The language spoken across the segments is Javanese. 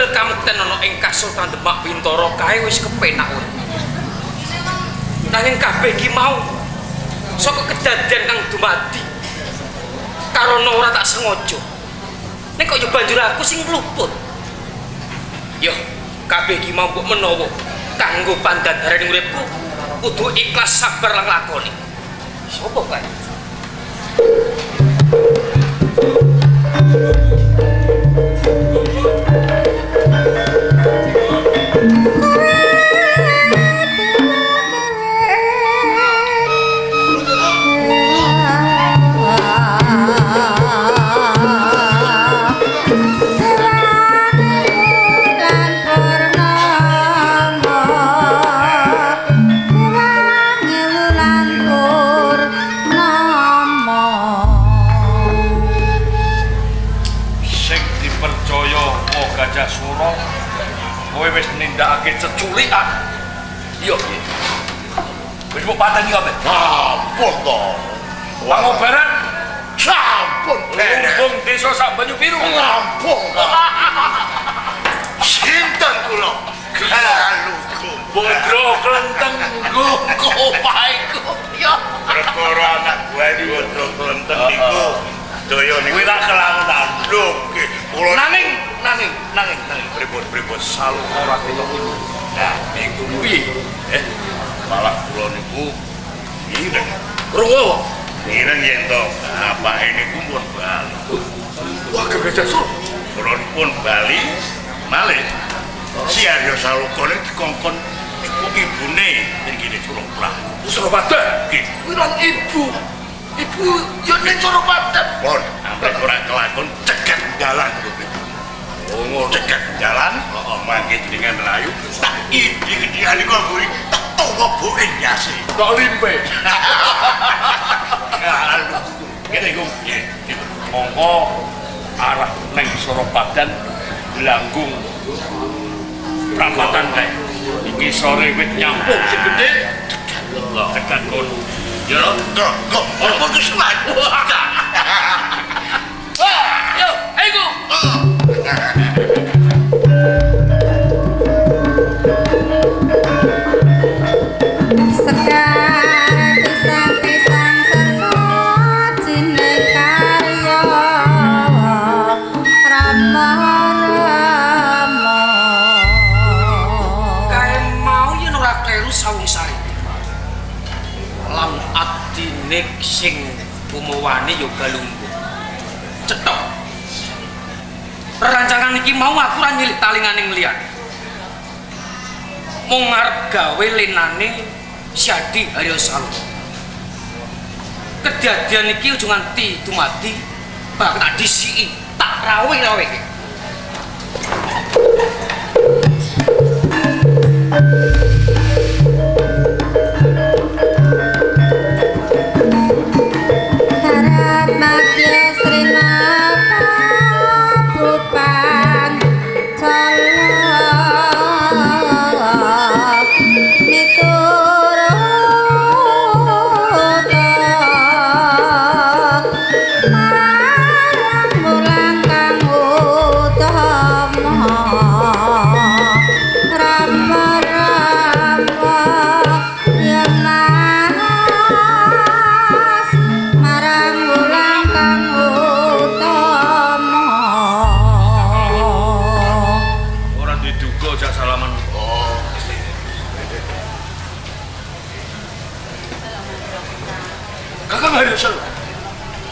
tampil kamukten ana ing Kasultan Demak Bintoro kae wis kepenak urip. Nanging kabeh iki mau saka kedadian kang dumadi karana ora tak sengaja. Nek kok yo banjur aku sing luput. Yo, kabeh iki mau mbok menawa kanggo pandhandaran uripku kudu ikhlas sabar lan lakoni. Sopo kae? Kowe wis nindakake ceculikan. Iya, piye? Wis mbok pateni kabeh. Sampun to. Pangobaran Sampun beres. lumbung desa sak Banyu Biru. Rampung. Sinten kula? Kaluku. Bodro klenteng nggo paiku. Ya. Perkara anak buah Bodro klenteng niku daya niku tak kelangan. Lho, nggih. Kula Nanging pripun salu ora ketok niku. Nah, niku piye? malah kula niku ireng. Krungu. Ireng yen to bapake niku pun bali. Wah, Gajah Sur. Kula pun bali malih. Si Arya Salukane dikongkon cukup ibune nggih Suroprat. Suroprat. Nggih. Wirang ibu. Ibu yo ning Suroprat. Pun ampe ora kelakon cegat dalan kuwi. Oh, ngono cegat dalan, mangke jenengan mlayu. Tak idi-idian iku kuwi tak tawa buke nyasi. Kok limpe. Kalau kene ku monggo arah neng Suropatan Langgung perapatan kae. Iki sore wit nyampung sing gedhe. Tekan kono. Ya, kok apa kesuwen? yo, ayo. Nek sing umuwane yo galunggu. Cetok. Perancangan iki mau aku ora nyilik talinganing liyan. Mung arep gawe lenane Syadi Arya Salu. Kedadian iki aja nganti dumadi bak tak disiki, tak rawe-rawe.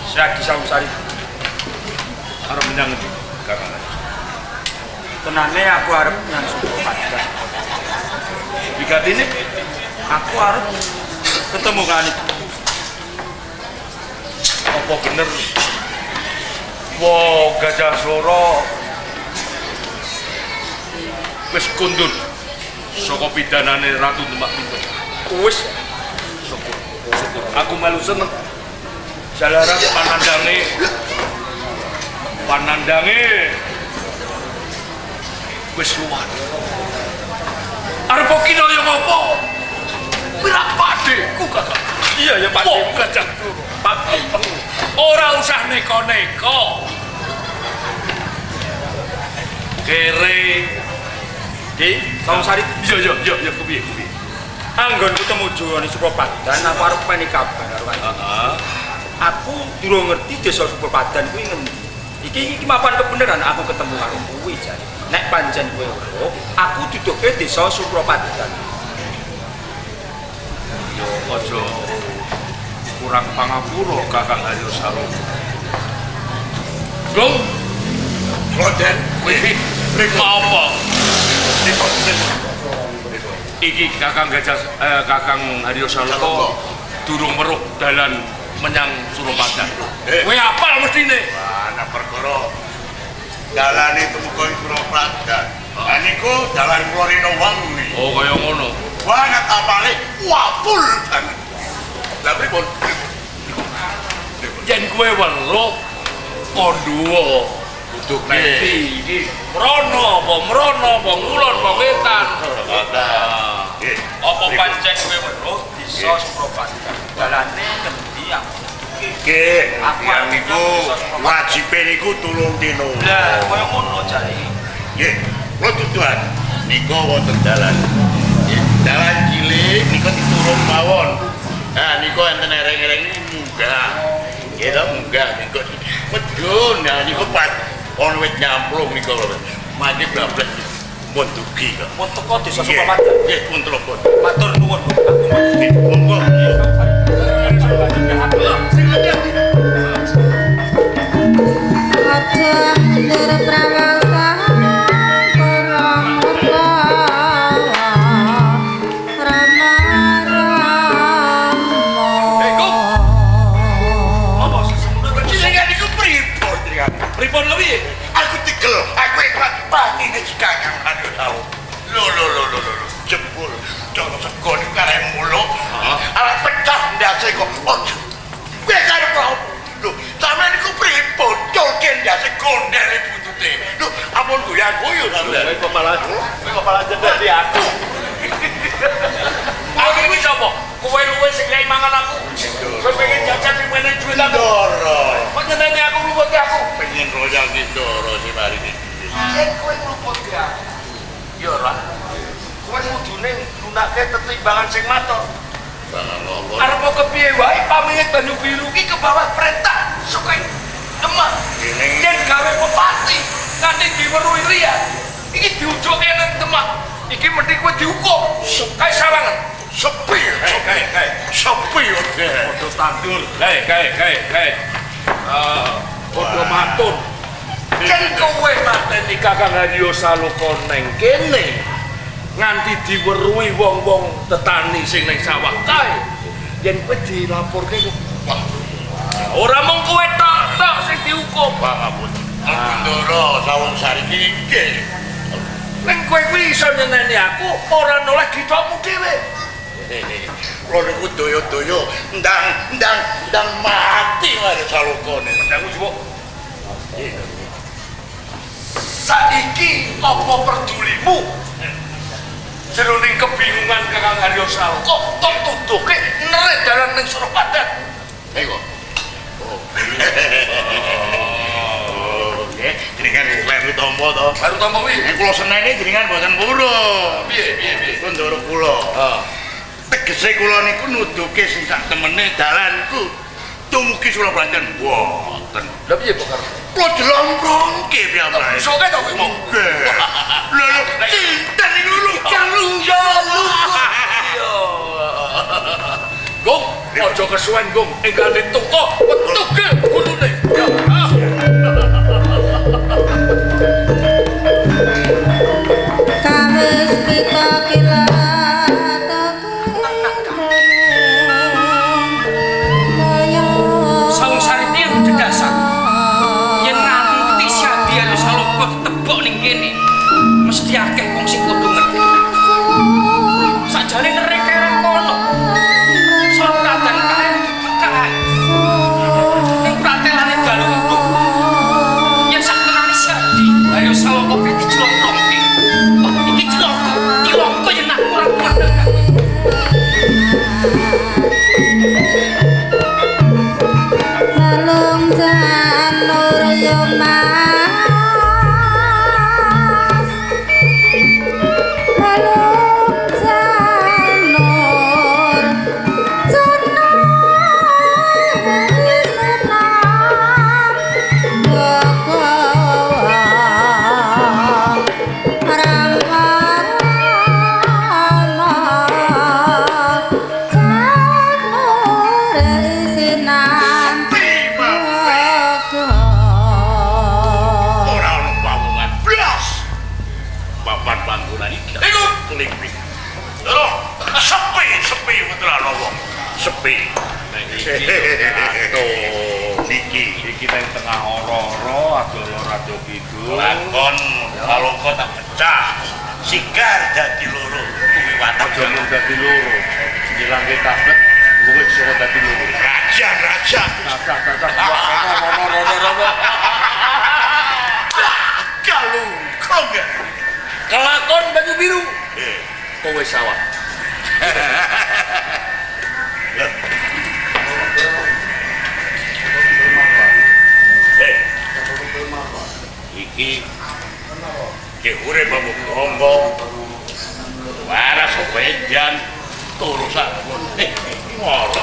Syadi Sawusari arep menyang ndi Kakang? Tenane aku arep nang Suropatan. Bigatine Aku arep ketemu kali. apa bener wah Gajah Sura wis kundur saka pidanane Ratu Demak Bintoro. Wis syukur. Aku melu seneng. Jalaran panandange wis luwih. Arep kinaya ngopo? Kuwi padeku, Kakang. Iya ya padeku Gajah Sura. Padeku. Ora usah neko-neko. Kere Di, Saung Sari. Iya kepiye. Anggonku temuju ning Supropadan aku arep meni kabar karo kanca. Aku durung ngerti desa Supropadan kuwi ngendi. Iki mapan kebenaran aku ketemu karo kuwi jane. Nek pancen kowe weruh, aku duduke desa Supropadan. Yo aja kurang pangapura Kakang Haryo Saloka. Gong, Roden, wih, apa? Iki Kakang Kakang Haryo Saloka durung weruh dalan menyang Suropadan. Kowe apal mestine? Wah, ana perkara dalan itu muga Suropadan. Lah niku dalan Florino Wangi. Oh, kaya ngono. Wah, nek apale wapul banget. Lah pripun? Yen kowe weruh konduwa kudu ngerti iki mrono apa ngulon apa wetan. Apa pancen kowe weruh desa Supropadan? Dalane ngendi aku? Nggih, yang niku wajibe niku tulung dino. Lah, kaya ngono jare. Nggih, kula tutuan niku wonten dalan. Nggih, dalan cilik niku diturun mawon. Nah, niku enten ereng-ereng munggah. Nggih to, munggah niku. Medun, nah niku pas ana wit nyamplung niku lho. Mandi blablas mun dugi kok. Mun teko desa Supropadan. Nggih, mun telepon. Matur nuwun, Bu. Aku Nggih, monggo. Pripun kepiye? Aku tigel, aku ikhlas pati nek Kakang Haryo Saloka. Lho. Jebul cara sego niku karep mulo. Arep pecah ndase kok. Ojo. Kowe karep lho. Lho, sampeyan niku pripun? Colke ndase gondel buntute. Lho, ampun goyang-goyo sampeyan. Kowe kok malah jendel di aku. Aku iki sapa? Kowe luwih sing lek mangan aku. Kowe pengen jajan sing meneh duit aku. Ndoro. Kok nyeneni aku ngluputi aku? Pengen royal ki ndoro si mari iki. Yen kowe ngluputi aku. Ya ora. Kowe kudune lunake tetimbangan sing matur. Bangan apa? Arep kepiye wae pamingit banyu biru ki ke bawah perintah saka Demak. Yen gawe pepati nganti diweruhi riyan. Iki diujoke nang Demak. Iki mesti kowe dihukum. Kae sawangan. Sepi. Sepi yo. Padha tandur. Kae. Padha matur. Yen kowe mateni Kakang Haryo Saloka nang kene nganti diweruhi wong-wong tetani sing ning sawah kae. Yen kowe dilaporke ora mung kowe tok sing dihukum. Pangapun. Ndoro sawung sari iki. Ning kowe kuwi iso nyeneni aku ora noleh ditokmu dhewe. Lho niku doyo-doyo ndang mati Haryo Saloka niku. Ndang jupuk. Saiki apa perdulimu? Jroning kebingungan Kakang Haryo Saloka tok tuduhke neret dalan ning Suropadan. Ayo. Nggih, jenengan baru tampa to. Baru tampa kuwi. Nek kula seneni jenengan boten purun. Piye? Ku ndoro kula. Tegese kula niku nuduhke sing sak temene dalanku dumugi Suropadan boten. Lha piye kok karo? Kula jelomprongke piyambake. Soke to kowe mau. Lho, cinten niku lho kalungga. Gong, aja kesuwen Gong, enggal dituku, wetuke gulune. Ya. Kawis pita kila Saung Sari iki yang dedasar. Yen nganti Syadi Haryo Saloka ditebok ning kene, mesti akeh wong sing kudu ngerti. Sakjane nerek kereng kono. Suropadan kae dudu kae. Ning pratelane dalu iku. Yen sak tenane Syadi Haryo Saloka ki dicelongke. Oh, iki ciloko yen aku ora kuat. Salung janur yo mas Lingwing. Lho, sepi putrane wong. Sepi. Iki nang tengah ora-ora ado kidul. Lakon kalongko tak pecah. Sigar dadi loro. Kuwi watak Aja mung dadi loro. Ngilangke kabeh luwih saka dadi loro. raja. Kalungkong. Kelakon baju biru. Kowe sawah. Iki ki urip babu gombo waras wedan turu sakon ngono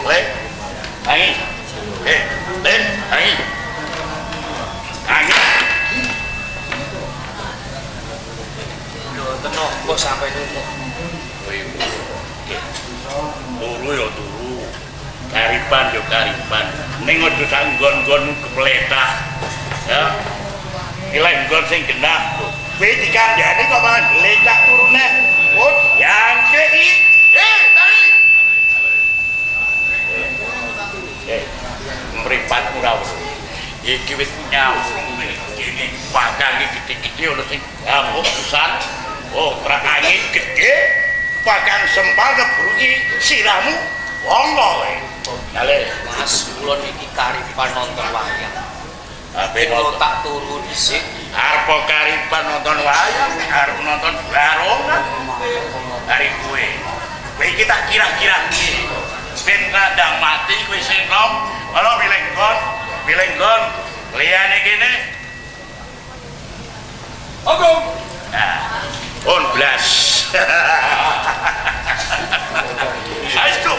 le angin le angin Lho tenok kok sampai numpuk. turu yo turu kariban yo kariban ning aja sak nggon-nggon kepletah ya nggon sing genah kowe dikandhani kok malah glecak turune oh yang iki tari mripat ora iki wis nyambung iki pakang iki gede-gede ono sing ambuk pisan oh rak angin gede pakang sempal kebruki sirahmu wongko kowe kale Mas, kula niki karipan nonton wayang. ape Kula tak turu dhisik. arep karipan nonton wayang arep nonton barongan hari kowe iki tak kira-kira iki ben kadang mati kowe senom ana bilenggon liyane kene Ogong. on blas Ayo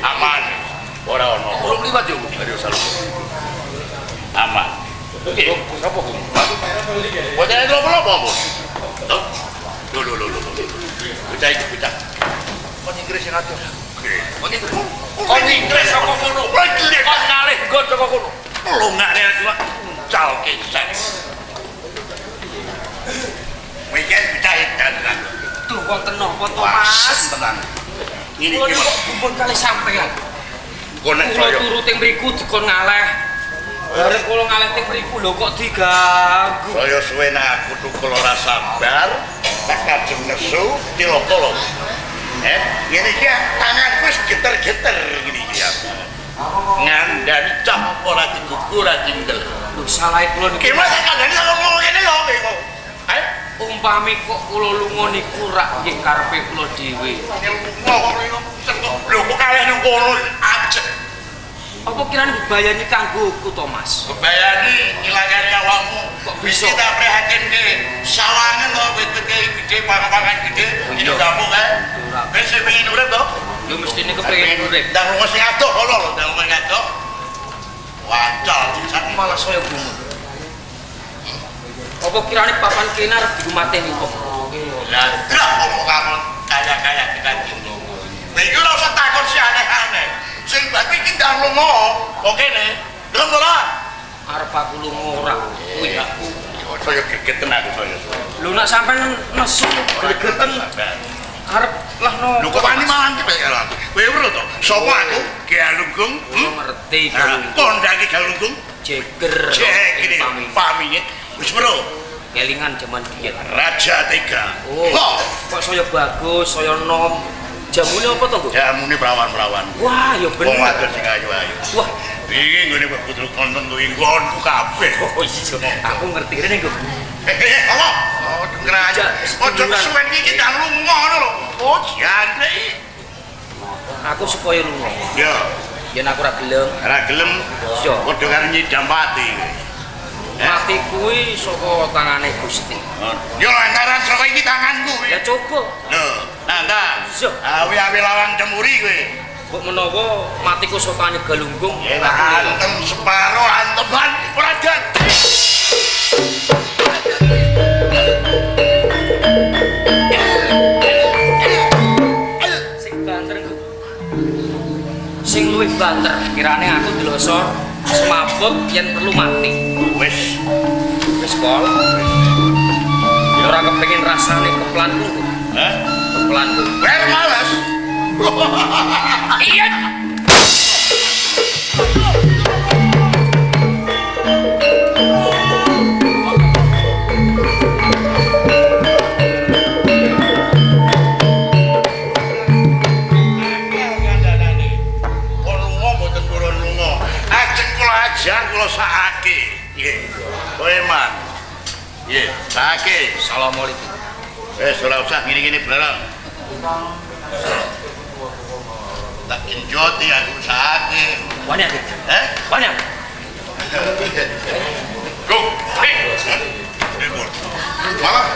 aman ora ono Urung liwat yo. ayo salu aman Oke, sapa ku? Wajah itu apa bos? Lho. Bocah. Kon Inggris sing atur. Kon Inggris kok ngono. Kon ngalih nggon kok ngono. Longane cuma cal keset. Weekend bocah edan. Duh wonten napa to Mas? Tenan. Ini Kula iki kok kumpul kali sampean. kon nek Kula saya turu teng mriku dikon ngaleh. Bareng kula ngaleh teng mriku lho kok diganggu. saya suwe nak kudu kula ora sabar, tak kajeng nesu dilokolo. Ngene iki tanganku wis geter-geter ngene iki ya. Ngandani cah ora digugu ora tinggal. Lho salahe kula niki. Ki mas kandhani ngomong ngene lho kok. Umpami kok kula lunga niku rak nggih karepe kula dhewe. Lho kok kalih nang kono aja. Apa kirane bebayani kanggo ku to Mas? Bebayani ngilangane awakmu. Kok bisa? Kita prihatinke sawangan kok wit-wit gede pangan gede ini kamu kan. Wis pengen urip to? Yo mestine kepengin urip. Ndang lunga sing adoh kono lho, ndang lunga sing adoh. Wacal sak Malah saya gumun. Apa kirane papan kene arep diumateni kok? lah drak omong kamu kaya-kaya kita dulu. Iki ora usah takon si aneh-aneh. Sing bae iki ndang lunga. Kok kene? Deleng ora? Arep aku lunga ora kuwi aku. Saya gegeten aku saya. Lho nek sampean nesu gregeten arep lah no. Lho kok wani malah iki kaya aku. Kowe weruh to? Sapa aku? Ki Alunggung. Ngerti Kondhake Galunggung. jeger. Cek ini pamine. Wis weruh. Kelingan jaman biyen. Raja Tega. Oh. Kok saya bagus, saya nom. Jamune apa to, Bu? Jamune prawan-prawan. Wah, ya bener. Wong wadon sing ayu-ayu. Wah, Iki nggone putra konten kuwi nggonku kabeh. oh iya. Aku ngerti rene, Gu. Apa? Oh, ngeraja. Ojo suwen iki ndang lunga ngono lho. Oh, jane. Aku supaya lunga. Ya, Yen aku ora gelem, ora gelem yo padha karo nyidam pati. mati kuwi saka tangane Gusti. Yo lantaran saka iki tanganku. Ya coba. Lho, nanda. Yo. Awi-awi lawan cemuri kowe. Kok menawa matiku saka tangane Galunggung, Antem separo anteman ora dadi. sing banter Gu. Sing luwih banter, kirane aku delosor semaput yen perlu mati. Wis Wis pol. ora kepengin rasane keplanku. Hah? Keplanku. Wer males. Iya. Kula sakake. Nggih. Kowe man. Nggih, sakake. Assalamualaikum. Wis ora usah ngene-ngene bareng. Tak injoti aku sakake. Wani aku. Wani aku. Go. Malah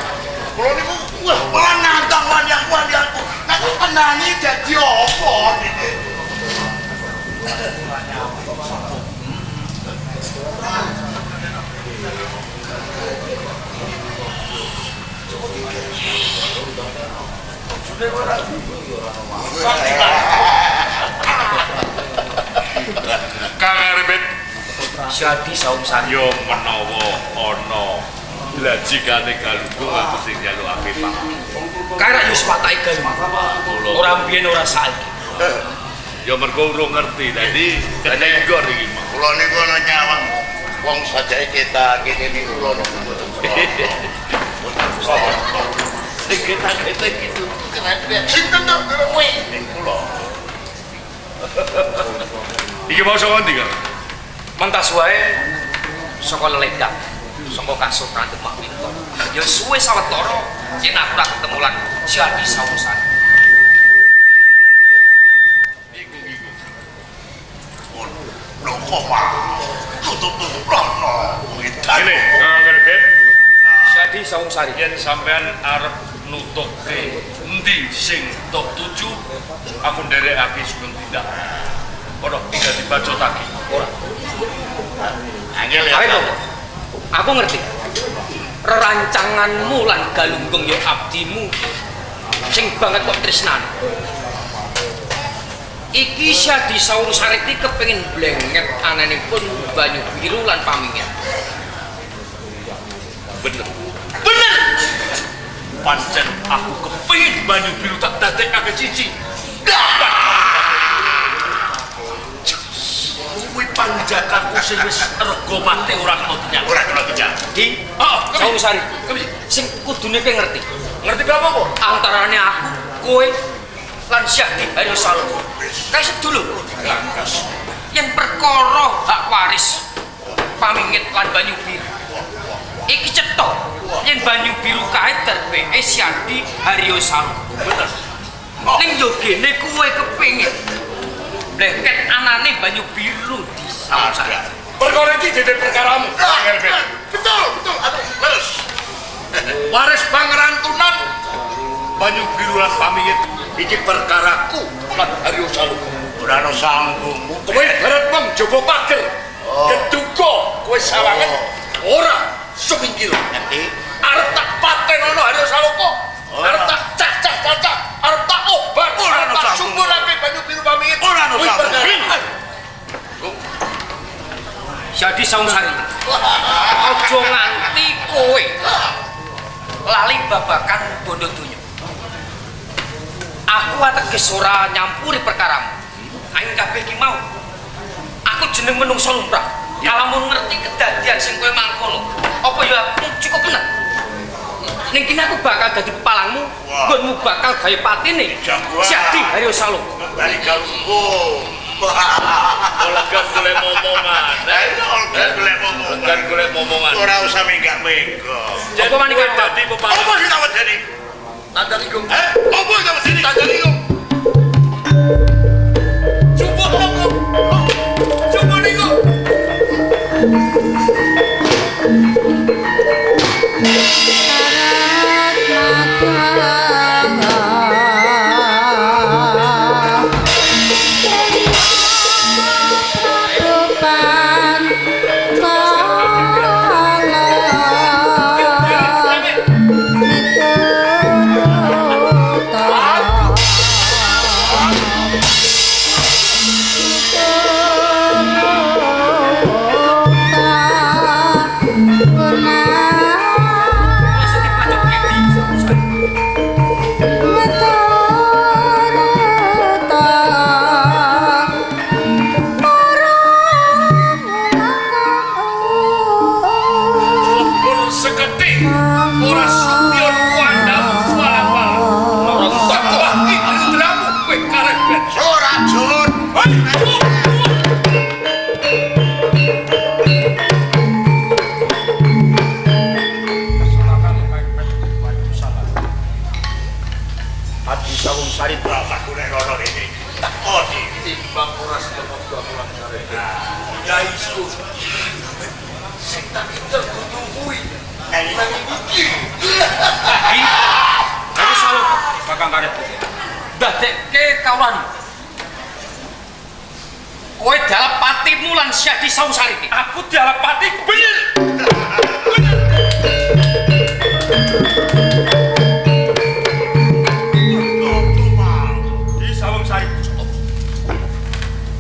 kula niku wah malah nantang wani aku. Nek tenani dadi apa iki? Kang Arepet Syadi saum sari. yo menawa ana lajikane Galunggung aku sing njalukake Pak. Karek yo sepatake galung. Ora mbiyen ora saiki. Ya mergo urung ngerti dadi tenggor iki mah. Kula niku ana nyawang wong sajake kita kene niku kula niku. Kita gitu. Sinten to kowe? Kula. Iki mau saka ndi, Kang? Mentas wae saka Leledang, saka Kasultan Demak Pintor. Ya suwe sawetara yen aku ora ketemu lan Syadi saum sari. Lho kok mah tutup-tutup rono. Ini, Kang Arepet. Syadi saum sari. Yen sampean arep nutukke endi sing tok tuju, aku nderekake sugeng tindak. Ora tidak dibacotake. Ora. Angel ya. Ayo. Aku ngerti. Rerancanganmu lan Galunggung ya abdimu sing banget kok tresnan. Iki Syadi saum sari iki kepengin blenget ananipun Banyu Biru lan Pamingit. Bener. Pancen aku kepengin Banyu Biru tak dadekake cici. Kuwi panjakaku sing wis rega mati ora kena tindak. Ora kena tindak. Di Heeh, saum sari. Sing kudune kowe ngerti. ngerti apa kok? Antarane aku, kowe lan Syadi Haryo Salomo. Kae sedulur. Yen perkara hak waris Pamingit lan Banyu Biru. Iki cetok yen Banyu Biru kae terpeke Syadi Haryo Salomo. Bener. Ning yo gene kowe kepengin bleket anane Banyu Biru di Sausari. Perkara iki dadi perkaramu. Betul. Aduh, leres. Waris pangerantunan Banyu Biru lan Pamingit iki perkaraku lan Haryo Salomo. Ora ono sanggungmu. Kowe baret wong jaba pager. Keduga kowe sawangen ora semingkir. Nanti Arep tak patenono Haryo Salomo. Arep tak cacah, arep tak obat, Ora ono tak sambung. sumurake Banyu Biru Pamingit. Ora ono Kuwi sambung. perkara. Syadi Saungsari. Aja nganti kowe lali babakan bondo donya. Aku ateges ora nyampuri perkaramu. Aing kabeh iki mau. Aku jeneng menungso lumrah. Kalamun ngerti kedadian sing kowe mangkono, apa ya aku cukup bener. Ning kene aku bakal dadi palangmu, nggonmu bakal gawe patine. Syadi Haryo Salomo. dari Galunggung. Olegan golek momongan. Olegan golek momongan. Ora usah menggak-menggok. Apa mani Kowe karo? dadi pepawa. Apa sih tawet jadi? Tandaligung. Apa tawet jadi? Tandaligung. Coba apa? Coba niku. kita kudu kuwi. Nang iki. Aku salut Kakang Karep. Dadekke kawan. Kowe dalapatimu lan Syadi Sausari iki. Aku dalapati bener. Di Sawung Sari.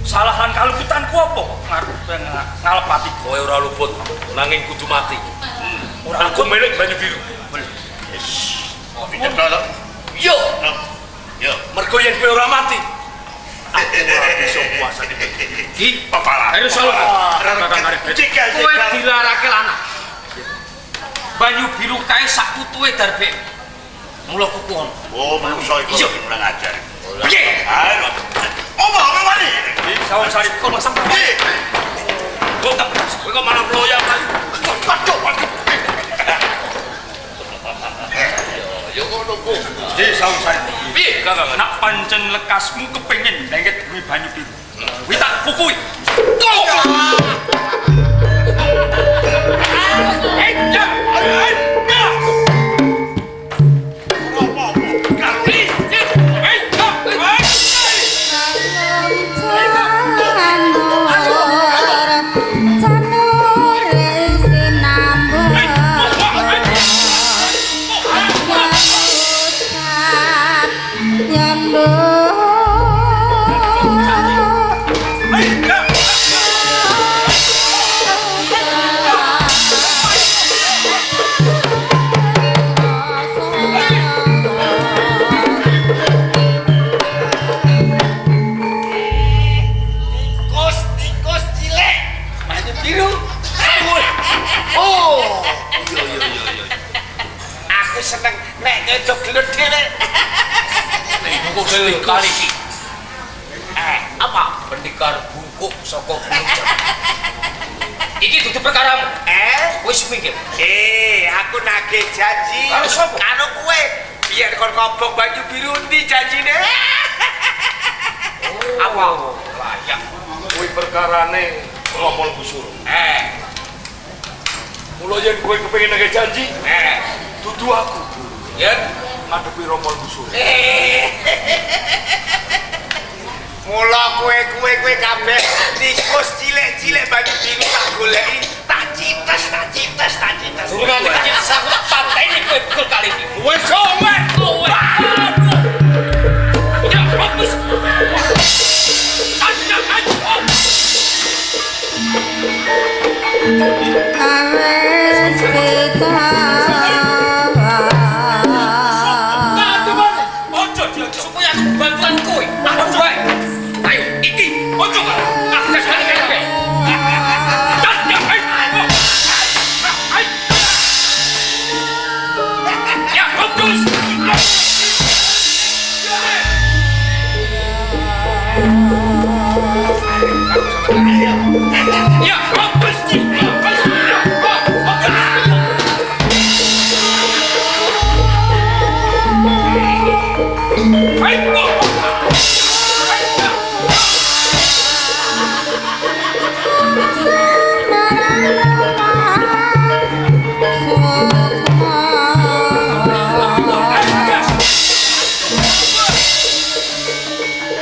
Salahan kaluputanku apa? Ngalepati Kowe ora luput nanging kudu mati. aku milik Banyu Biru. Pinter tolong. Yo, Yo. mergo yen kowe ora mati. Aku ora bisa puasa di Ki, Pepala. ayo salut. Kakang Karep. Jika Kowe dilarake lanang. Banyu Biru kae sak putuhe darbe. Mula kuku ono. Oh, manusa iku Iya. kurang ajar. Piye? Ayo. Omong wani. Di Sawung Sari. Kok masang Piye? kowe kok malah mloyang kali. Waduh, waduh. Yo ngono ku. Di Sawung Sari. Piye, Kakang? Nak pancen lekasmu kepengin lengket duwe Banyu Biru. Kuwi tak pukui. Tikus cilik. Banyu biru. Oh. Yo. Aku seneng nek ngedok gelut dhewe. Buku kali iki. Apa? Pendekar bungkuk saka Gunung Jawa. Iki dudu perkaramu. Wis minggir. Aku nagih janji Karo sapa? karo kowe. Biyen kon ngobong Banyu Biru ndi janjine? Apa? Layak. Kuwi perkarane ngomong busur. Mula yen kowe kepengin nagih janji, dudu aku. Yen Ngadepi Romo busur. Mula kowe kabeh tikus cilik-cilik Banyu Biru tak goleki, tak cites. Durungan iki aku tak pateni kowe betul kali iki. Wes omeh. Ya fokus. Awes kita Ojo dia supaya aku bantuan kowe. Ojo wae. Ayo iki ojo kan. Akses kali kowe. Ya fokus. Ya fokus.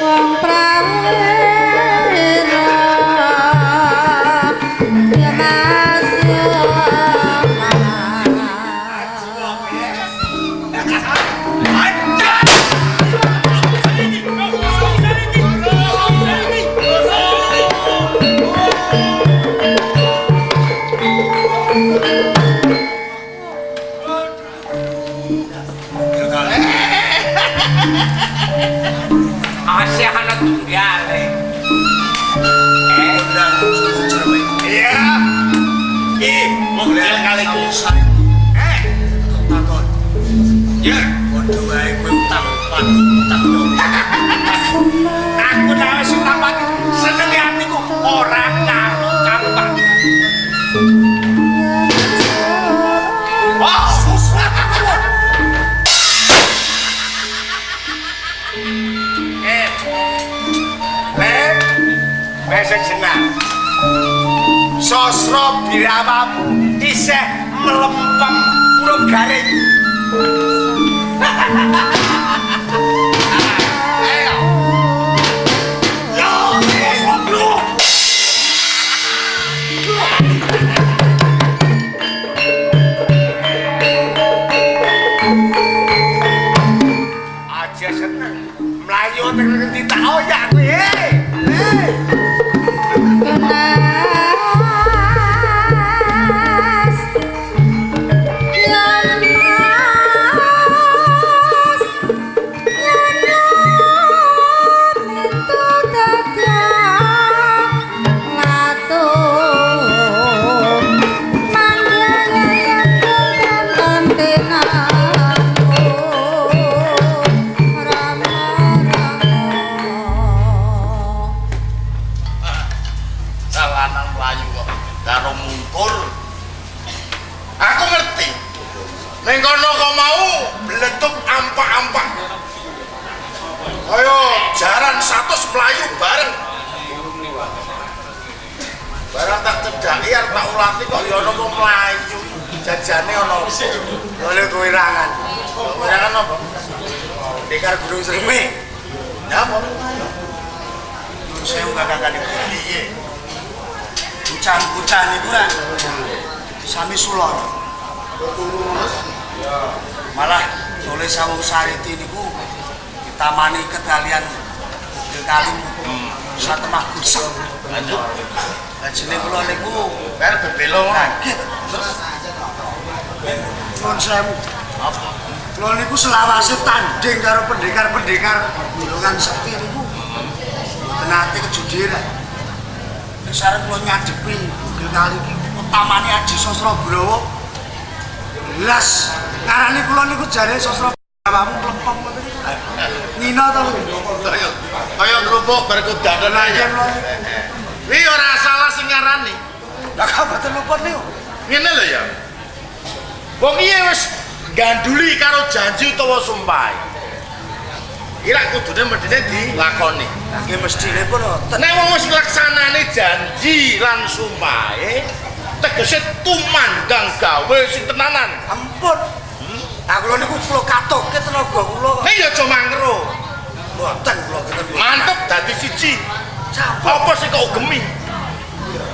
wong prawira ya Asyik anak tunggal. Iya. Mobil kali iki. Takon. Ya, padha wae kowe utang dong. Aku nek wis utang pati, seneng atiku ora karo kampang. Wah, susah. Besek senang. Sosro birawamu isih melempem pura garing. Ayo. Yo, goblok. Aja seneng. Melayu teng tak oyak kuwi. Ning kono kok mau bletuk ampak-ampak. Ayo jaran 100 melayu bareng. Barang tak cedhaki arep tak ulati kok ya ono wong mlayu. Jajane ono oleh kewirangan. Kewirangan apa? Dekar Gunung Sreme. Ya apa? Saya kakak di piye? Bucan-bucan iku ra sami sulon. Malah oleh Sawung Sariti niku ditamani kedalian kali satemah gusek. Lanjut. Lah jeneng kula niku bar bebelo. Nuwun sewu. Apa? Kula niku selawase tanding karo pendekar-pendekar golongan sekti niku. Mboten nate kejudiran. Nek sareng kula ngadepi bugil kali iki utamane Aji Sastra Brawa. Las ngarani kula niku jare sastra bawamu klempong ngoten niku. Nina to. Kaya ngrupuk bar kudanen ae. Wi ora salah sing ngarani. Lah kok mboten luput niku. Ngene lho ya. Wong iki wis ganduli karo janji utawa sumpah. Ira kudune medine dilakoni. Lah nggih mestine pun nek wong wis nglaksanani janji lan sumpahe tegese tumandang gawe sing tenanan. Ampun. Lah kula niku kula katoke tenaga kula. Nek ya aja mangro. Mboten kula keten. Mantep dadi siji. Apa sing kok gemi?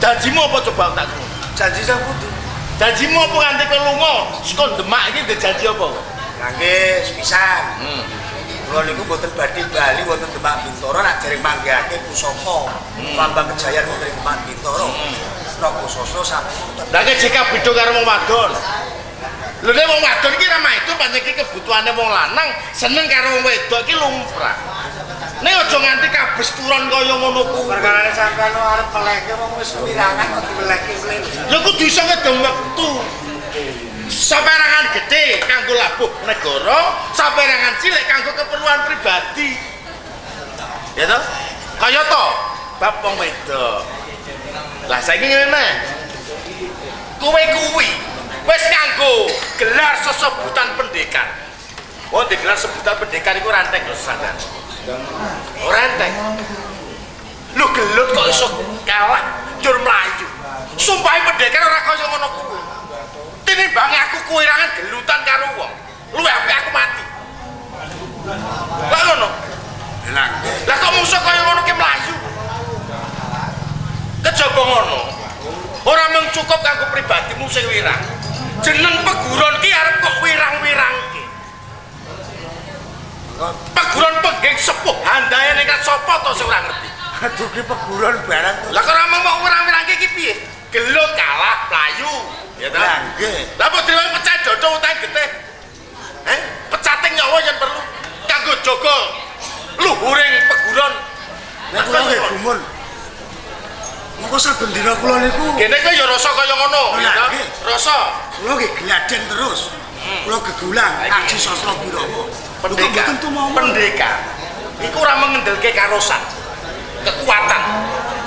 Janjimu apa coba tak krungu? Janji sing pundi? Janjimu apa nganti kowe lunga saka Demak iki ndek janji apa? Kangge sepisan. Kula niku mboten badhe bali wonten Demak Bintoro nak dereng manggihake pusaka Lambang Kejayaan wonten Demak Bintoro. Prabu Sastra sampun. Lah nek jek beda karo wong wadon. Lho nek wong wadon iki ra itu pancen iki kebutuhane wong lanang seneng karo wong wedok iki lumrah. Nek aja nganti kabeh turun kaya ngono kuwi. Perkarane sampean arep melehke wong wis wirangan kok dimelehke mlen. Lho kudu iso ngedem wektu. Saperangan gede kanggo labuh negara, saperangan cilik kanggo keperluan pribadi. Ya toh? Kaya to bab wong wedok. Lah saiki ngene. Kowe kuwi wis nganggo gelar sesebutan pendekar. Oh, digelar sebutan pendekar iku ranteng lho sadar. Ora ranteng. Lu gelut kok iso kalah njur mlayu. Sumpahe pendekar ora kaya ngono kuwi. Tinimbang aku kuwirangan gelutan karo wong. Luwih apik aku mati. Lah ngono. Lah kok musuh kaya ngono ki mlayu. Kejaba ngono. Ora mung cukup kanggo pribadimu sing wirang. Jeneng peguron ki arep kok wirang-wirangke. Peguron pengging sepuh handae nek sapa to sing ora ngerti. Aduh ki peguron barang. Lah kok ora mung wirang-wirangke ki piye? Gelut kalah mlayu. Ya ta? Nggih. Lah kok dhewe pecah dodo utang getih. Pecating nyawa yen perlu kanggo jaga luhuring peguron. Nek kula nggih gumun. Monggo saben dina kula niku kene kok ya rasa kaya ngono, ya ta? Rasa. Kula nggih gladen terus. Kula gegulang Aji Sastra Brawa. Pendekar. Iku ora mengendelke karosan. Kekuatan.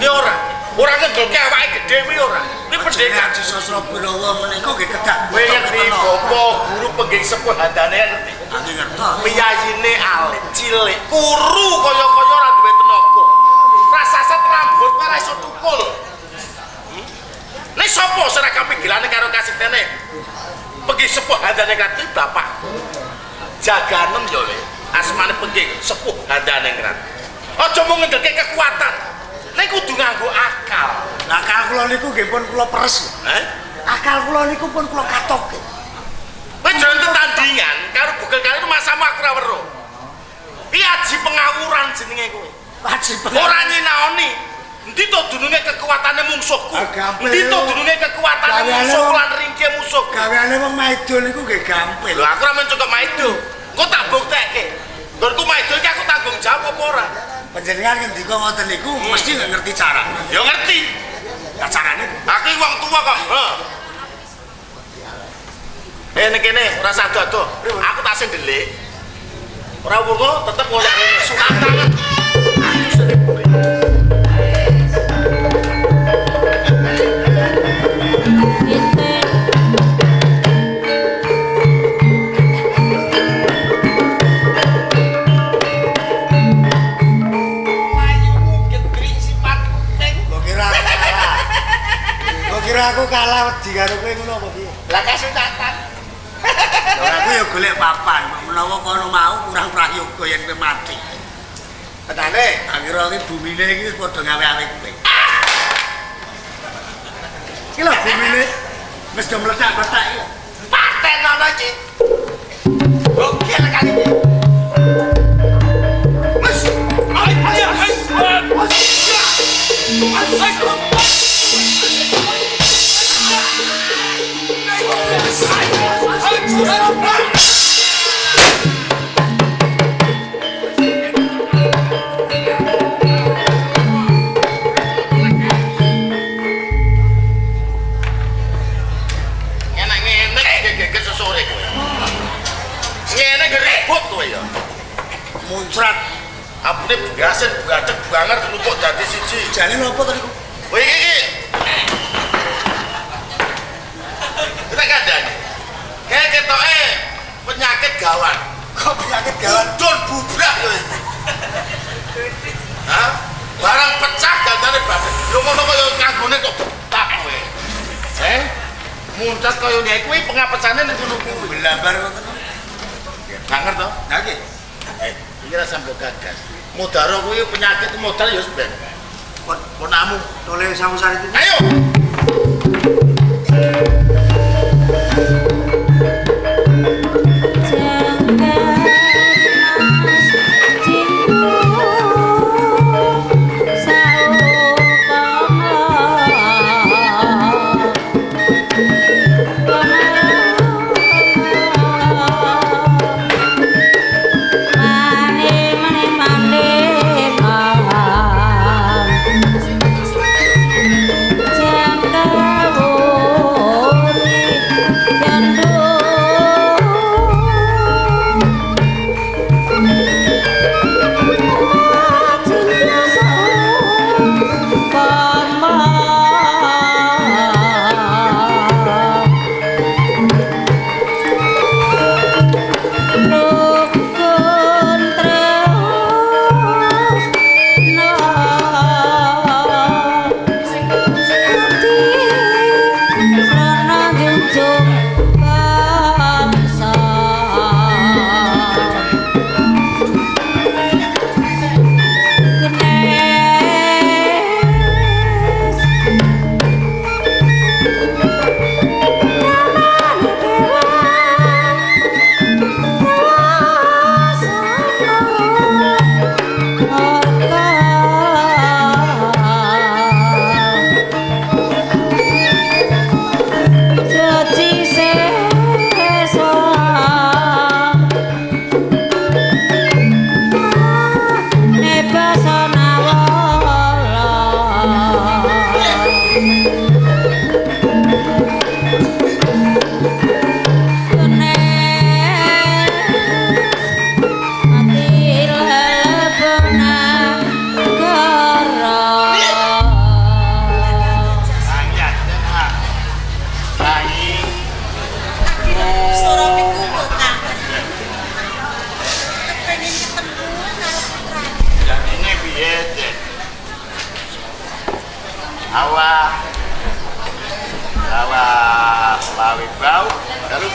Ki ora. Ora ngendelke awake gedhe kuwi ora. Kuwi pendekar Aji Sastra Brawa menika nggih kedak. Kowe ngerti bapa guru pengging sepuh handane ngerti. Ngerti. Piyayine alit cilik, kuru kaya-kaya ora duwe tenaga. Rasaset rambut ora iso tukul. Nek sapa sing ra kapigilane karo kasih sepuh Handhaningrat kuwi bapak. Jaganem yo le. Asmane penting sepuh Handhaningrat. Aja mung ngendelke kekuatan. Nek kudu nganggo akal. Lah akal kula niku nggih pun kula peres. Akal kula niku pun kula katokke. Kowe jalan tetandingan karo Bugel kali itu masamu aku ora weruh. Iki aji pengawuran jenenge kowe. Aji Ora nyinaoni. Endi to dununge kekuatane mungsuhku? Endi to dununge kekuatane musuh lan ringke musuh? Gaweane wong Maidul niku nggih gampil. Lho aku ora men cukup Maidul. Engko tak buktekke. Nggonku Maidul ki aku tanggung jawab apa ora? Panjenengan ngendika ngoten niku mesti nggak ngerti cara. Ya ngerti. Lah carane Aku wong tua kok. Nek kene ora sado-ado. Aku tak sing ndelik. Ora wurgo tetep ngoyak ngene. Surat tangan. Aku sering boleh. Aku kalah wedi karo kowe ngono apa piye? Lah kasultatan. Lah aku ya golek papan, menawa kono mau kurang prayoga yen kowe mati. Tenane, akhire iki bumine iki wis padha ngawe-awe kowe. Iki lho bumine wis do meledak-meledak iki. Paten ngono iki. Gokil kali iki. Mas, ayo. Muncrat apune gasen gadeg banger kelumpuk dadi siji. Jane napa to niku? Kowe iki. Kita kandhane. Kayak ketoke penyakit gawan. Kok penyakit gawan? Dul bubrah lho. Hah? Barang pecah gandane bagus. Lho ngono kaya kanggone kok tak kowe. Muncrat kaya nek kuwi pengapesane ning ngono kuwi. Belambar ngoten. Gak ngerti to? Lah nggih. Iki ra sampe gagas. Mudaro kuwi penyakit modal ya ben. Ponamu Tole samusari itu. ayo. Jangka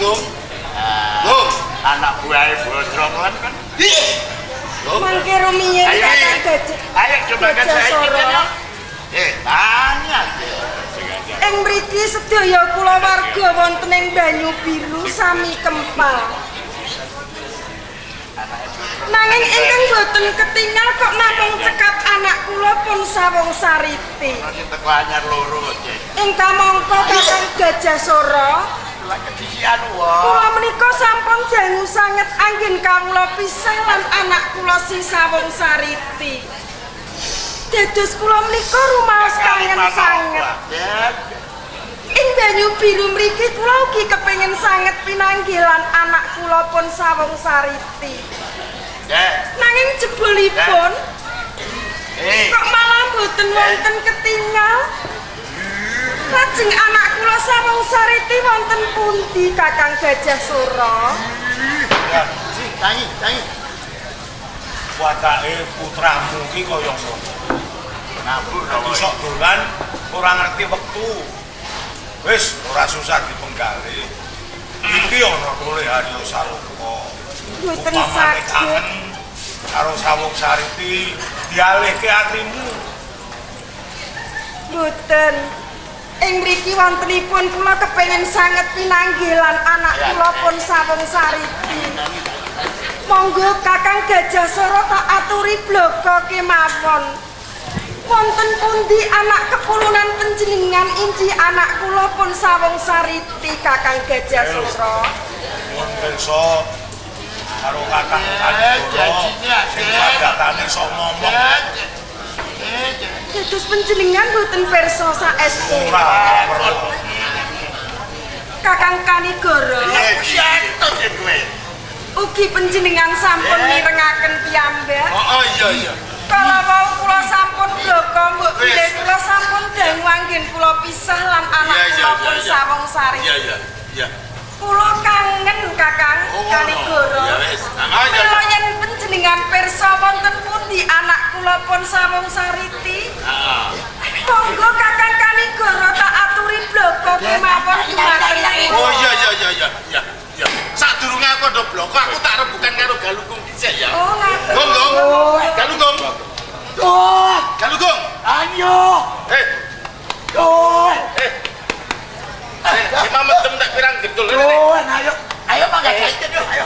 Gong. Gong, anak buahnya Bodrong kan. Mangke rumiyin Kakang Gajah. Ayo coba kan saya kita. Tanya. Ing mriki sedaya kula warga wonten ing Banyu Biru sami kempal. Nanging ingkang boten ketingal kok namung cekap anak kula pun sawung sariti. Teko anyar loro kok. Ingkang mangka Kakang Gajah Sora. Kula menika sampun dangu sanget anggen kawula pisah lan anak kula si sawung sariti. Dados kula menika rumaos kangen sanget. Ing Banyu Biru mriki kula ugi kepengin sanget pinanggilan anak kula pun sawung sariti. Nanging jebolipun kok malah boten wonten ketingal. Lajeng anak kula sawung sariti wonten pundi Kakang Gajah Sora? Tangi. Watake putramu ki kaya ngono. Ngabur Sok dolan ora ngerti wektu. Wis ora susah dipenggali. Iki ana kule Haryo Saloka. Boten Upamane saged. kangen karo sawung sariti dialihke atimu. Boten. Ing mriki wontenipun kula kepengin sanget pinanggilan anak kula pun sawung sariti. Monggo Kakang Gajah Sora tak aturi bloko kemawon. Wonten pundi anak kepulunan panjenengan inji anak kula pun sawung sariti Kakang Gajah Sora? Wonten sok karo Kakang Kanjoro sing padatane sok momong. Dados panjenengan boten pirsa saestu. Ora perlu. Kakang Kanigoro. Siantot ya gue. Ugi panjenengan sampun mirengaken piyambak. Oh iya. Kala wau kula sampun bloko mbok bilih kula sampun dangu anggen kula pisah lan anak kula pun sawung sari. Iya. Kula kangen Kakang Kanigoro. Ya wis. Mila yen panjenengan pirsa wonten pundi anak kula pun sawung sariti. Monggo Kakang Kanigoro tak aturi bloko kemawon dumateng kula. Oh iya. Sadurunge aku ndo bloko aku tak rebukan karo Galunggung dhisik ya. Oh ngaten. Gong. Galunggung. Galunggung. Ayo. Imam medem tak pirang gedul rene. Ayo mangga saiki ayo.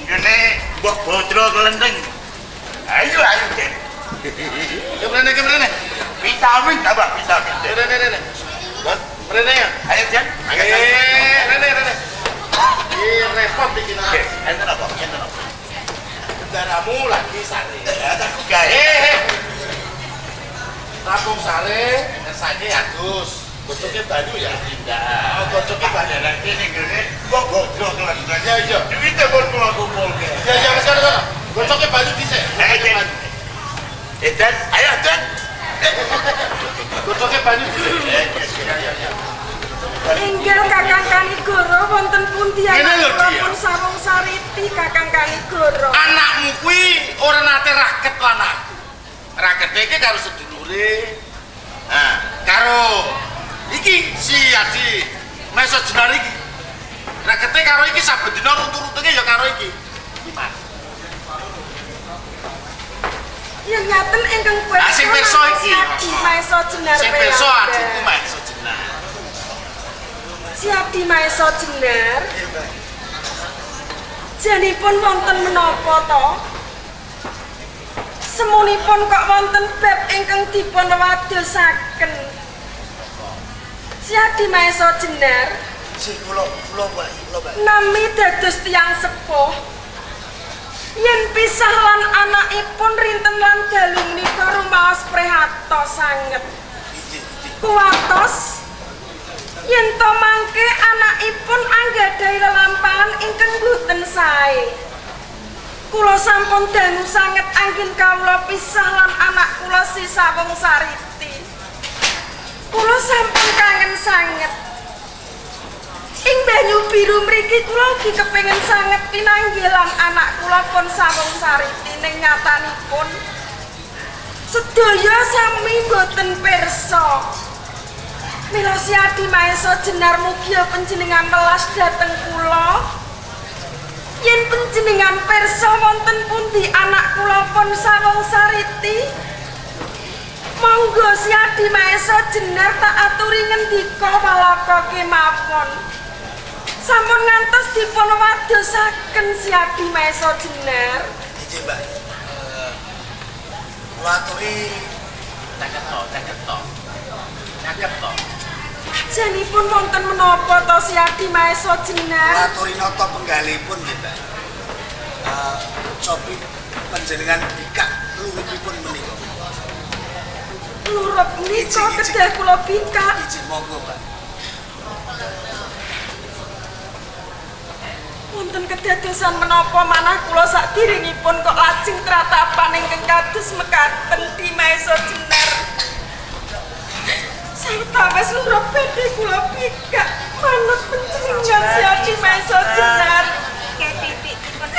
Ngene mbok Bodro kelenteng. Ayo Den. Kemrene. Vitamin tambah vitamin. Rene. Bos, rene ya. Ayo Den. Rene. Repot iki nak. Enten apa? Kendaramu lagi sare. Aku gawe. Rampung sare, rasane adus. Gocoke banyu ya tindak. Gocoke banyu nang kene ngene. Kok Bodro kelenteng. Ya. Duwite pun kula kumpulke. Ya wis kono. Gocoke banyu dhisik. Dan, ayo Dan. Gocoke banyu dhisik. Ya. Inggih Kakang Kanigoro wonten pundi Ngene lho, anak Dia. pun sawung sariti Kakang Kanigoro. Anakmu kuwi ora nate raket lan aku. Rakete iki karo sedulure. Karo iki si Adi Meso Jenar iki. Rakete karo iki saben dina rutu-rutune ya karo iki. Iki Mas. Yen ngaten ingkang Sing pirsa iki. Maeso Jenar. Sing pirsa adikku Meso Jenar. Siap di Maeso Jenar. Janipun wonten menapa to? Semunipun kok wonten bab ingkang dipun wadosaken. Siap di Maeso Jenar. Si kula Pak. Nami dados tiyang sepuh. Yen pisah lan anakipun rinten lan dalu menika rumaos prihatos sanget. Kuwatos yen to mangke anakipun anggadhahi lelampahan ingkang boten sae. Kula sampun dangu sanget anggen kawula pisah lan anak kula si sawung sariti. Kula sampun kangen sanget. Ing Banyu Biru mriki kula ugi kepengin sanget pinanggilan anak kula pun sawung sariti ning nyatanipun sedaya sami boten pirsa. Mila Si Adi Maesa Jenar mugi panjenengan welas dhateng kula. Yen panjenengan pirsa wonten pundi anak kula pun sawung sariti, monggo Si Adi Maesa Jenar tak aturi ngendika walaka kemawon. Sampun ngantos dipun wadosaken Si Adi Maesa Jenar. Iki, Mbak. Kula aturi caket to. Janipun wonten menapa to Si Adi Maesa Jenar? Kula aturi nata penggalipun nggih, Mbak. Cobi panjenengan bikak luwihipun menika. Lurup menika kedah kula bikak. Izin monggo, Mbak. Wonten kedadosan menapa manah kula sakderengipun kok lajeng tratapan ingkang kados mekaten Di Maesa Jenar. Sawetawis lurup badhe kula bikak manut panjenengan Si Adi Maesa Jenar. Ketitik dipun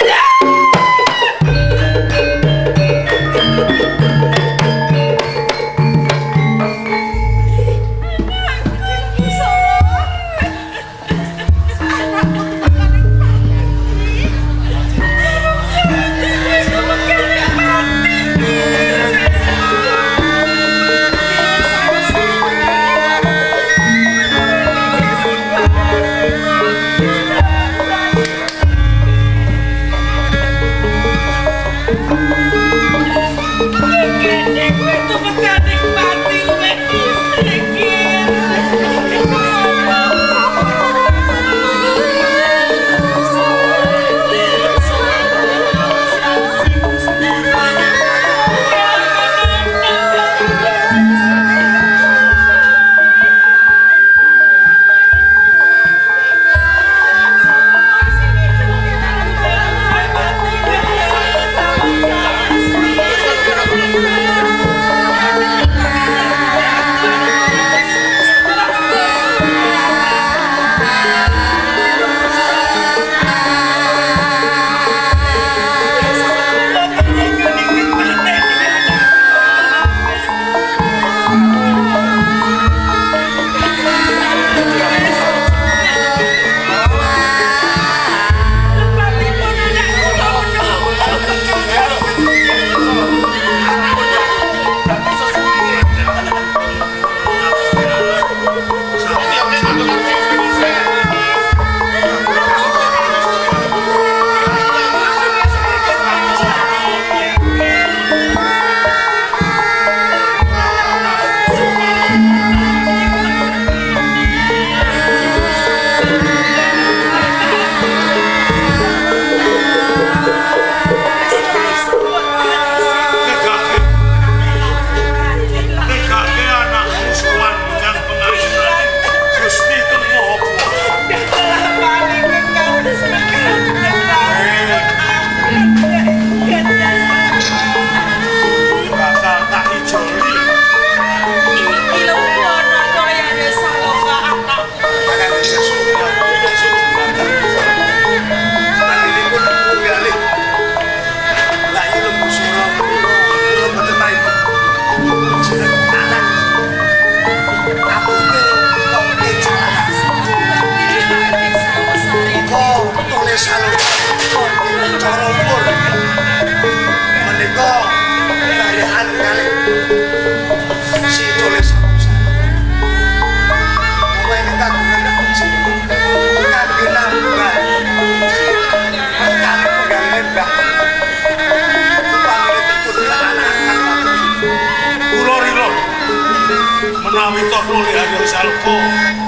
menawi toh nuli Haryo Salko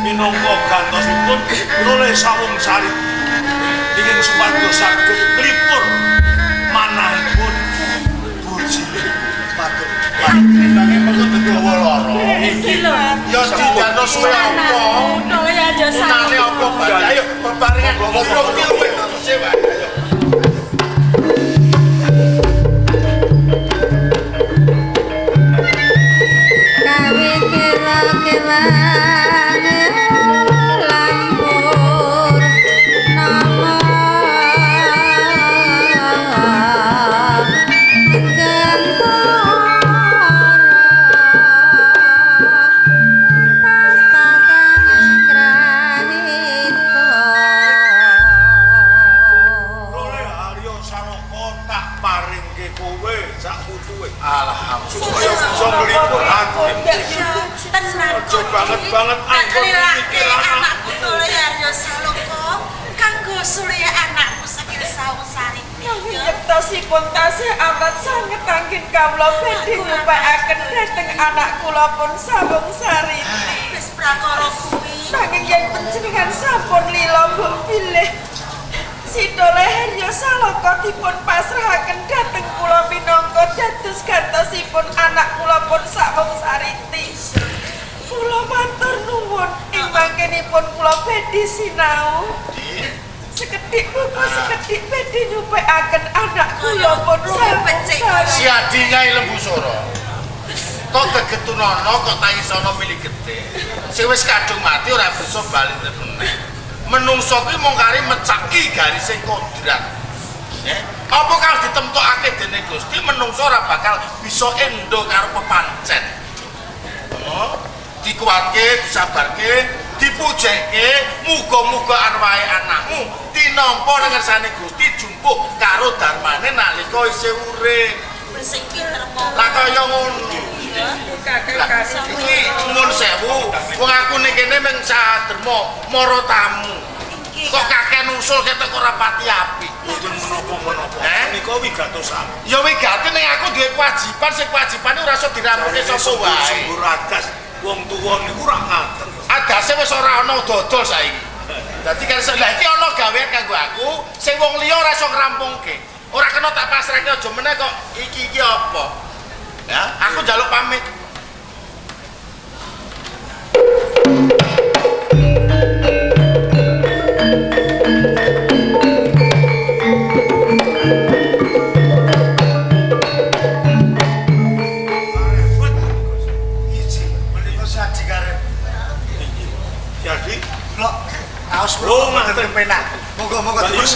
minangka gantosipun nuli sawung sari ingin supados saged nglipur manahipun Burji patut panjenengane perlu dawa lara iki lho ya didano suwe apa nuli Haryo Salko nane apa bae ayo bebarengan ngobrol ki luwih baguse wae ayo Pas kawula badhe nyupekaken dhateng anak kula pun Sawung Sariti. Wis prakara kuwi. Nanging yen panjenengan sampun lila mbok pilih Sida Leherya Saloka dipun pasrahaken dhateng kula minangka dados gantosipun anak kula pun Sawung Sariti. Kula matur nuwun ing mangkenipun kula badhe sinau. Sekedhik buku sekedhik badhe nyupekaken anak kula pun Sawung Sariti. Si Adi Nyai Lembu Sora. Kok gegetunono kok tangisono milih gede. Sing wis kadung mati ora bisa bali meneh. Menungso kuwi mung kari mecaki garising kodrat. Apa kang ditemtokake dening Gusti menungso ora bakal bisa endo karo pepancen. Dikuatke, disabarke, dipujekke, muga-muga arwahe anakmu tinampa ning ngersane Gusti jumbuh karo darmane nalika isih urip. Bersingkir mau. Lah kaya ngono. Iki nuwun sewu, wong aku ning kene mung saderma mara tamu. Kok kakek nusul ketok ora pati apik. Mboten menapa-menapa. Nika wigatosan. Ya wigati ning aku duwe kewajiban, sing kewajibane ora iso dirampunke sapa wae. Sembur adas wong tuwa niku ora ngaten. Adase wis ora ana dodol saiki. Dadi kan lha iki ana gawean kanggo aku, sing wong liya ora iso ngrampungke. Ora kena tak pasrahke aja meneh kok iki apa. Ya, aku njaluk pamit. Jadi, Aos lho ngaten penak. Monggo-monggo terus.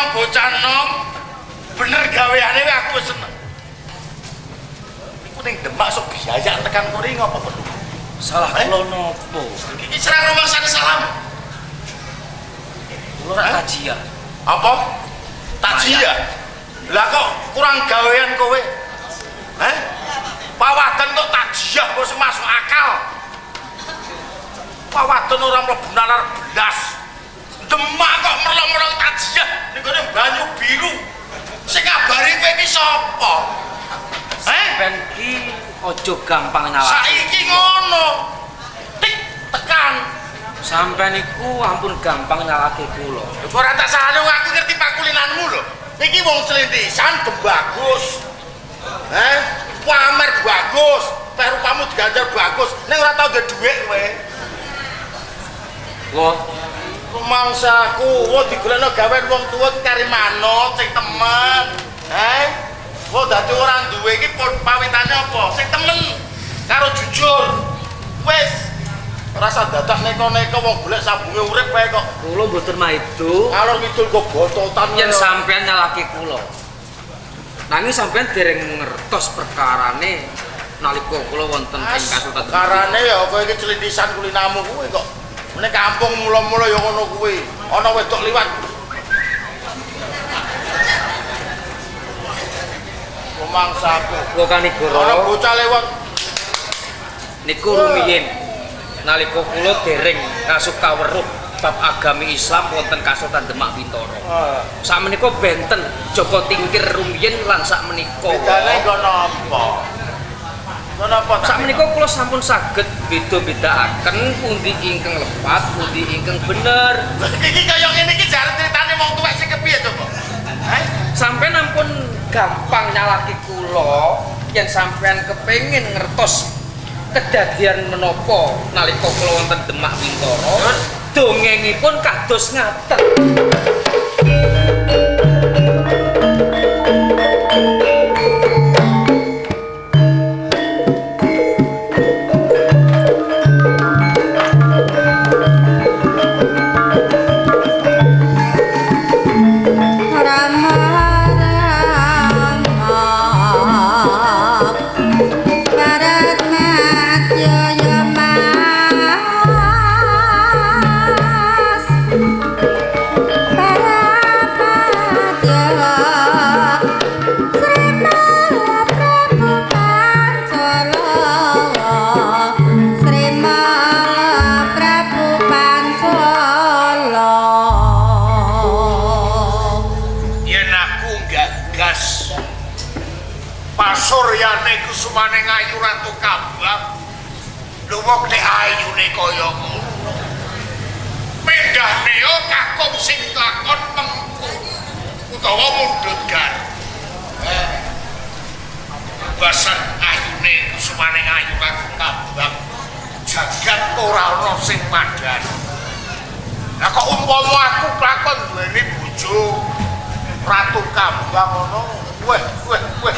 Bocah nom bener gaweane aku wis seneng. Iku ning Demak sok biaya tekan kuri ngopo perlu? Salah kula nopo? Iki serang rumah sana salam. Kula ora kajian. Apa? Tajia. Lah kok kurang gawean kowe? Pawaden kok tajia kok sing masuk akal. Pawaden ora mlebu nalar belas. Demak kok merlong-merlong tajiyah ning gone banyu biru. Sing ngabari kowe iki sapa? Ben ki aja gampang nyalahke. Saiki ngono. Tik tekan. Sampeyan iku ampun gampang nyalahke kula. Lho ora tak salahno aku ngerti pakulinanmu lho. Iki wong Slintisan bagus. Pamer bagus. Teh rupamu diganjar bagus. Ning ora tau ndek dhuwit kowe. Wah, rumangsaku, wong digolekno gawean wong tuwa kari manut sing temen. Wong dadi ora duwe iki pawitane apa? Sing temen karo jujur. Wis ora usah dadak neko-neko wong golek sabunge urip wae kok. kula mboten maido. Ngalor ngidul kok bototan Yen sampeyan nyalahke kula. Nanging sampeyan dereng ngertos perkarane nalika kula wonten ing kasultan. Karane ya kowe iki Slintisan kulinamu kuwi kok. Nek kampung mula-mula ya ngono kuwi. Ana wedok liwat. Rumangsaku. Kula kanigara. Ana bocah lewat. Niku rumiyin nalika kula dereng ngasuka weruh bab agami Islam wonten Kasultan Demak Bintoro. Sakmenika benten Joko Tingkir rumiyin lan sakmenika. Bedane kok napa? Napa Sakmenika kula sampun saged beda-bedakaken pundi ingkang lepat, pundi ingkang bener. Iki kaya ngene iki jare critane wong tuwek sing kepiye coba? Sampeyan ampun gampang nyalahke kula yen sampeyan kepengin ngertos kedadian menapa nalika kula wonten Demak Bintara. Dongengipun kados ngaten. Pasuryane kusumane ngayu Ratu Kambang lho wong nek ayune kaya ngono pindhane yo kakung sing lakon mengku utawa mundhut gan basan ayune kusumane ngayu Ratu Kambang jagat ora ana sing padhan lah kok umpama aku lakon duweni bojo Ratu Kambang ngono weh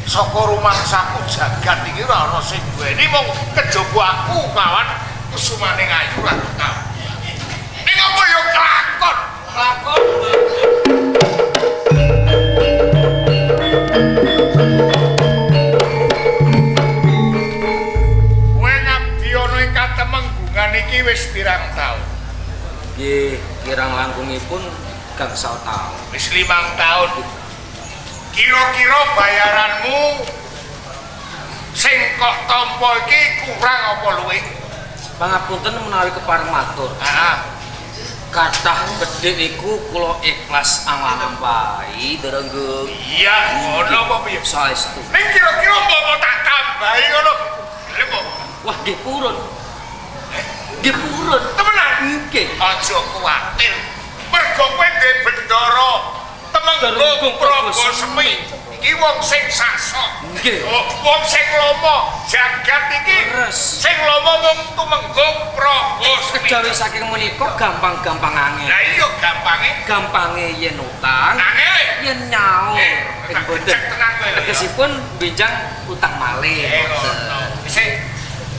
saka rumangsaku jagat iki ora ana sing duweni mung kejaba aku kawan kusumane ngayu Ratu Kambang. Ning apa yo kelakon? Kowe ngabdi ana ing Katemenggungan iki wis pirang taun? Nggih, kirang langkungipun gangsal taun. Wis 5 taun. Kira-kira bayaranmu sing kok tampa iki kurang apa luwih? Pangapunten menawi kepareng matur. Kathah gedhe niku kula ikhlas anglampahi Derenggung. Iya, ngono apa piye? Saestu. Ning kira-kira apa tak tambahi ngono? Lha kok Wah, nggih purun. Nggih purun. temenan? Nggih. Aja kuwatir. Mergo kowe ndek bendara Temenggung Prabasemi. Iki wong sing sasok. Nggih. Wong sing lomo jagat iki. Sing lomo wong Temenggung Prabasemi. Kejawi saking menika gampang-gampang angel. Lah iya gampange. Gampange yen utang, Angel. yen nyaur. tak Boten. cek tenan kowe lho. Tegesipun benjang utang malih. Sing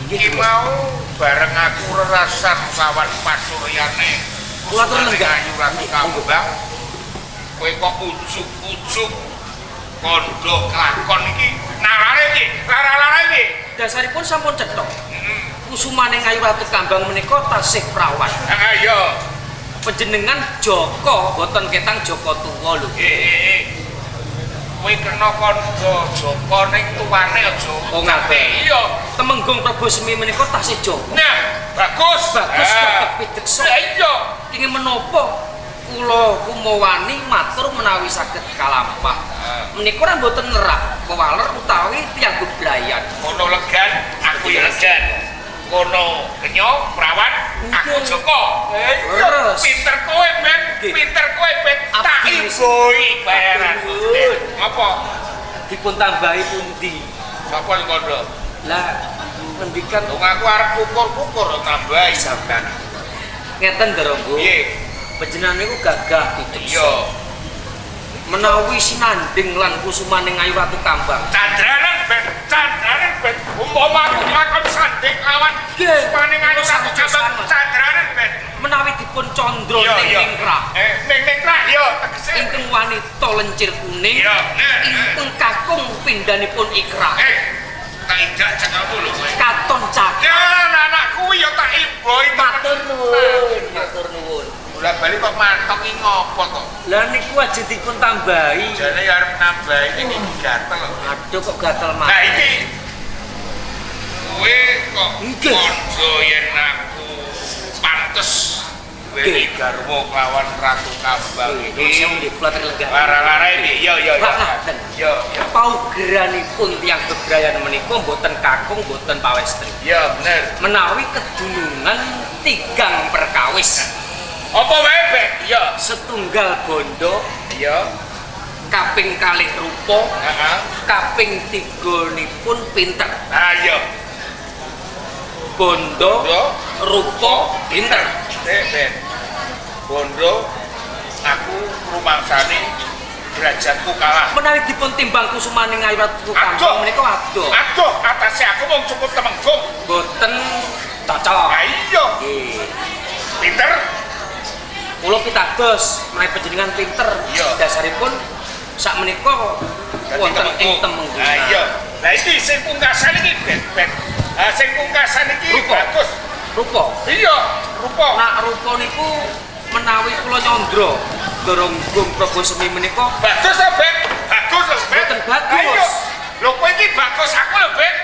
iki mau bareng aku rerasan kawan pasuryane. Kula tur lenggah Ayu Ratu Kambang. Kowe kok ujug-ujug kondo kelakon iki narare iki, lara-lara iki. dasaripun sampun cethok. Kusumane Ayu Ratu Kambang menika tasih prawan. Iya. Panjenengan Joko boten ketang Joko tuwa lho. Kowe kena kondo Joko ning tuwane aja. Oh ngaten. Iya. Temenggung Prabasemi menika tasih Joko. Nah, bagus. Bagus tetep pideksa. Iya. Kenging menapa kula kumawani matur menawi saged kalampah. Menika ora mboten nerak kewaler utawi tiyang bebrayan. Kono legan, aku ya legan. Kono kenyo prawan, aku Joko. Terus Pinter kowe, Ben. Pinter kowe, Ben. Tak iboi bayaran. Apa? dipun tambahi pundi? Sapa sing kondo? Lah ngendikan Wong aku arep ukur-ukur tambahi sampean. ngeten Derenggung. Piye? Panjenengan niku gagah pideksa. Iya. Menawi sinanding lan kusumane Ayu Ratu Kambang. Candranan, Ben. Candranan, Ben. Umpama aku lakon sanding lawan supane Ayu Ratu Kambang. Candranan, Ben. Menawi dipun condro ning ningkrah. Ning ningkrah yo tegese. Ingkang wanita lencir kuning. Iya. Ingkang kakung pindhanipun ikrah. Tak indak cakamu lho kowe. Katon cakap. Ya anakku yo tak iboi Matur nuwun, matur nuwun. Bola bali kok mantok iki ngopo to? Lah niku aja dipun tambahi. Jane ya arep nambahi iki gatel. Aduh kok gatel Nah mah. iki kowe kok Nggih. kondo yen aku pantes duweni garwa kawan Ratu Kambang Iki iki. nggih kula lenggah. Lara-lara iki yo. Ngaten. Yo. Paugeranipun tiyang bebrayan menika mboten kakung, mboten pawestri. Yo bener. Menawi kedunungan tigang perkawis. Apa wae, Bek? Iya. Setunggal bondo, Iya. kaping kalih rupa, Heeh. kaping tigonipun pinter. Ah iya. Bondo, Bondo, rupa, pinter. Ben. Bondo, aku rumangsane derajatku kalah. Menawi dipun timbang kusumaning ayu ratu kampung menika adoh. Aduh, atase aku mung cukup temenggung. Boten cocok. Ah iya. Nggih. Pinter. Kula pitados menawi panjenengan pinter. Iya. Dasaripun sak menika wonten ing temenggung. Ah iya. Lah iki sing pungkasan iki ben. Ah sing pungkasan iki Rupa. bagus. Rupa. Iya, rupa. Nak rupa niku menawi kula nyandra Doronggung Prabu Semi menika Bagus ta, Ben? Bagus lho, Ben. Boten bagus. Ayo. Lho kowe iki bagus aku lho, Ben.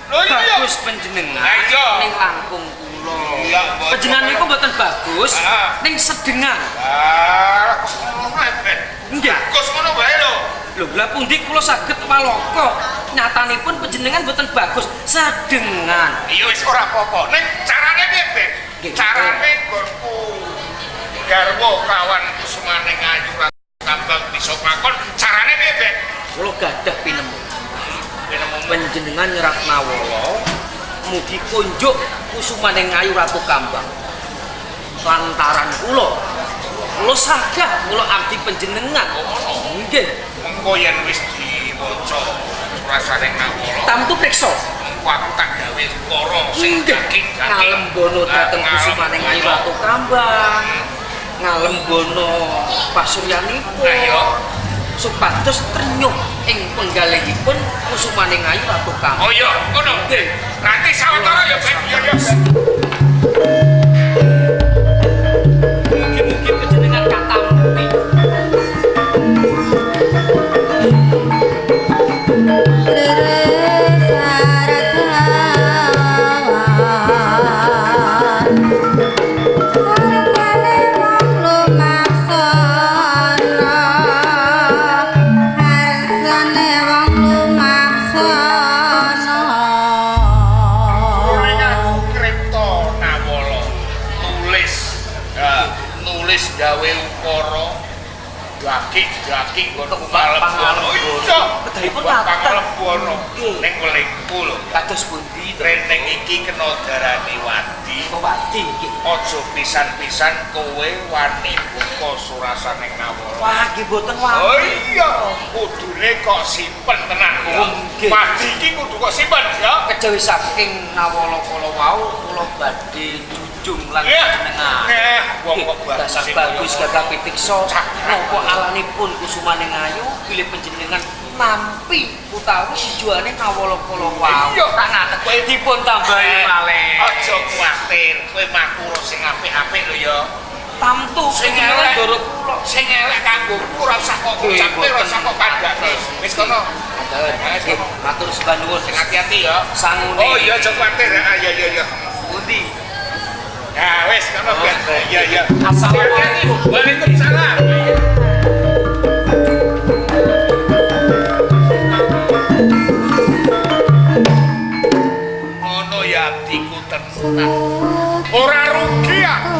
Lho iya. bagus panjenengan Ayo. ning langkung kula. Iya, mboten. Panjenengan niku boten bagus Ah. ning sedengan. Ah, kok ngono ae, Ben. Nggih. Bagus ngono wae lho. Lho, lah pundi kula saged walaka? Nyatanipun panjenengan boten bagus sedengan. Iya wis ora apa-apa. Ning carane piye, Ben? Nggih. Carane nggonku garwa kawan kusumaning ayu ratu kambang bisa makon. Carane piye, Ben? Kula gadah pinemu. Penemu Panjenengan nyerat nawala mugi kunjuk kusumaning ayu ratu kambang. Lantaran kula sagah kula abdi panjenengan. Nggih. mengko yen wis diwaca surasane nawala. Tamtu priksa. Mengko aku tak gawe ukara sing Nggih. gaging-gaging. Ngalembono dhateng kusumaning ayu ratu kambang. Ngalembono pasuryanipun. Ayo. Supados trenyuh ing penggalihipun kusumaning ayu ratu kambang. Oh iya, ngono. Nggih. Nanti sawetara ya, Ben. Iya, iya. Mugi-mugi panjenengan katampi. Ning aku kripto nawala nulis. Ya, nulis gawe ukara gaging-gaging ngono Pangalembono. Iya. Kedahipun Buat kathah. Pangalembono. Nggih. Ning welingku lho. Kados pundi to? Reneng iki kena darani wadi. Kowati nggih. Aja pisan-pisan kowe wani buka surasaning nawala. Wah, nggih boten wani. Oh iya, kudune kok simpen tenan ya. Oh, nggih. Wadi iki kudu kok simpen ya. Kejawi saking nawala kala wau kula badhe njunjung lan Iya. panjenengan. Nah, wong kok dasar bagus gadah pitiksa napa alanipun kusumaning ayu bilih panjenengan nampi utawi tujuane nawala kala wau. Iya. Tak ngaten kowe dipun tambahi malih. Aja kuwatir, kowe makura sing apik-apik lho ya. Tamtu Sing panjenengan elek ndoro kula. sing elek kanggoku ora usah kok Nggih, ucapke, ora boten. usah kok kandhane. Wis kono. Nggih, matur sembah nuwun Sing hati-hati ya. sangune. Oh iya, aja kuwatir. Ah iya iya iya. Pundi? Ya wis kono Ben. Iya iya. Assalamualaikum. Waalaikumsalam. Ngono ya abdiku tenan. Ora rugi aku